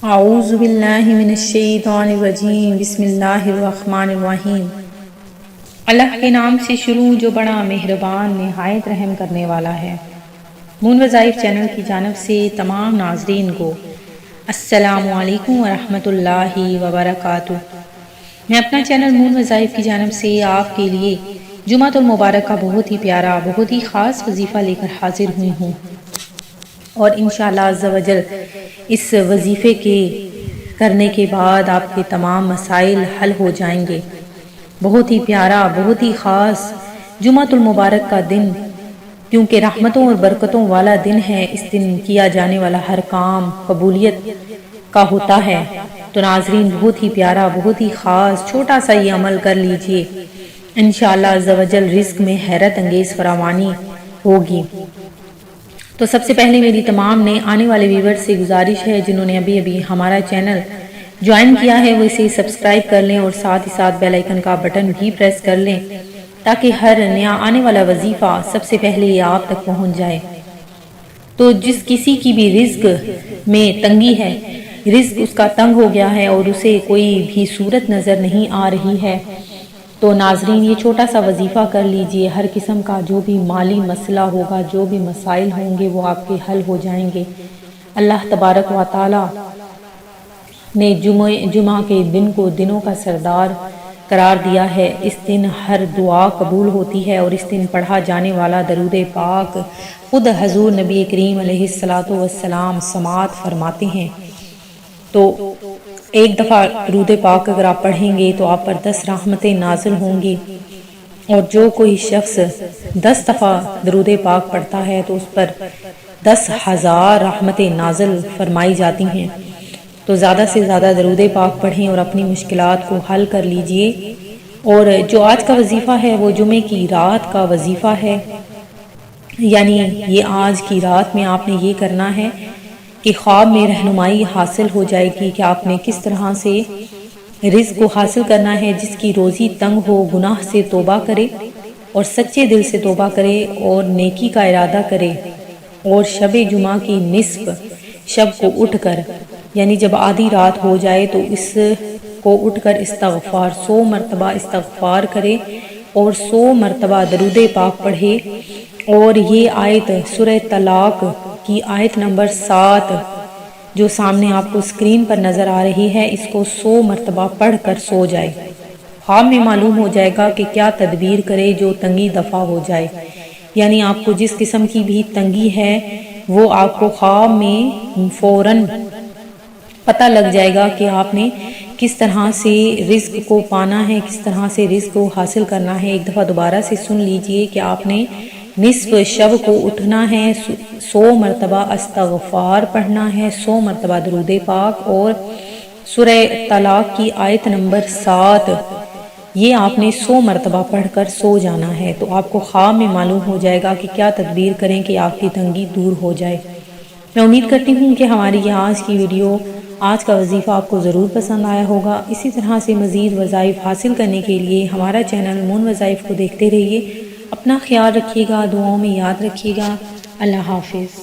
اعوذ باللہ من الشیطان الرجیم، بسم اللہ الرحمن الرحیم۔ اللہ کے نام سے شروع جو بڑا مہربان نہایت رحم کرنے والا ہے۔ مون وظائف چینل کی جانب سے تمام ناظرین کو السلام علیکم ورحمۃ اللہ وبرکاتہ۔ میں اپنا چینل مون وظائف کی جانب سے آپ کے لیے جمعۃ المبارک کا بہت ہی پیارا، بہت ہی خاص وظیفہ لے کر حاضر ہوئی ہوں، اور انشاءاللہ عز و جل اس وظیفے کے کرنے کے بعد آپ کے تمام مسائل حل ہو جائیں گے۔ بہت ہی پیارا، بہت ہی خاص جمعۃ المبارک کا دن، کیونکہ رحمتوں اور برکتوں والا دن ہے، اس دن کیا جانے والا ہر کام قبولیت کا ہوتا ہے۔ تو ناظرین، بہت ہی پیارا، بہت ہی خاص چھوٹا سا یہ عمل کر لیجئے، انشاءاللہ عز و جل رزق میں حیرت انگیز فراوانی ہوگی۔ تو سب سے پہلے میری تمام نئے آنے والے ویور سے گزارش ہے، جنہوں نے ابھی ہمارا چینل جوائن کیا ہے وہ اسے سبسکرائب کر لیں، اور ساتھ ہی ساتھ بیل آئیکن کا بٹن بھی پریس کر لیں، تاکہ ہر نیا آنے والا وظیفہ سب سے پہلے یہ آپ تک پہنچ جائے۔ تو جس کسی کی بھی رزق میں تنگی ہے، رزق اس کا تنگ ہو گیا ہے اور اسے کوئی بھی صورت نظر نہیں آ رہی ہے، تو ناظرین یہ چھوٹا سا وظیفہ کر لیجئے۔ ہر قسم کا جو بھی مالی مسئلہ ہوگا، جو بھی مسائل ہوں گے، وہ آپ کے حل ہو جائیں گے۔ اللہ تبارک و تعالی نے جمعہ کے دن کو دنوں کا سردار قرار دیا ہے۔ اس دن ہر دعا قبول ہوتی ہے، اور اس دن پڑھا جانے والا درود پاک خود حضور نبی کریم علیہ السلام سماعت فرماتے ہیں۔ تو ایک دفعہ درود پاک اگر آپ پڑھیں گے تو آپ پر 10 رحمتیں نازل ہوں گی، اور جو کوئی شخص 10 دفعہ درود پاک پڑھتا ہے تو اس پر 10,000 رحمتیں نازل فرمائی جاتی ہیں۔ تو زیادہ سے زیادہ درود پاک پڑھیں اور اپنی مشکلات کو حل کر لیجئے۔ اور جو آج کا وظیفہ ہے وہ جمعے کی رات کا وظیفہ ہے، یعنی یہ آج کی رات میں آپ نے یہ کرنا ہے کہ خواب میں رہنمائی حاصل ہو جائے گی کہ آپ نے کس طرح سے رزق کو حاصل کرنا ہے۔ جس کی روزی تنگ ہو، گناہ سے توبہ کرے اور سچے دل سے توبہ کرے اور نیکی کا ارادہ کرے، اور شب جمعہ کی نصف شب کو اٹھ کر، یعنی جب آدھی رات ہو جائے تو اس کو اٹھ کر استغفار 100 مرتبہ استغفار کرے اور 100 مرتبہ درود پاک پڑھے، اور یہ آیت سورہ طلاق کی آیت نمبر 7 جو سامنے آپ کو اسکرین پر نظر آ رہی ہے، اس کو 100 مرتبہ پڑھ کر سو جائے۔ خواب میں معلوم ہو جائے گا کہ کیا تدبیر کرے جو تنگی دفع ہو جائے، یعنی آپ کو جس قسم کی بھی تنگی ہے وہ آپ کو خواب میں فوراً پتہ لگ جائے گا کہ آپ نے کس طرح سے رزق کو پانا ہے، کس طرح سے رزق کو حاصل کرنا ہے۔ ایک دفعہ دوبارہ سے سن لیجئے کہ آپ نے نصف شب کو اٹھنا ہے، 100 مرتبہ استغفار پڑھنا ہے، 100 مرتبہ درود پاک، اور سورہ طلاق کی آیت نمبر 7 یہ آپ نے 100 مرتبہ پڑھ کر سو جانا ہے۔ تو آپ کو خواب میں معلوم ہو جائے گا کہ کیا تدبیر کریں کہ آپ کی تنگی دور ہو جائے۔ میں امید کرتی ہوں کہ ہماری یہ آج کی ویڈیو، آج کا وظیفہ آپ کو ضرور پسند آیا ہوگا۔ اسی طرح سے مزید وظائف حاصل کرنے کے لیے ہمارا چینل مون وظائف کو دیکھتے رہیے۔ اپنا خیال رکھیے گا، دعاؤں میں یاد رکھیے گا۔ اللہ حافظ۔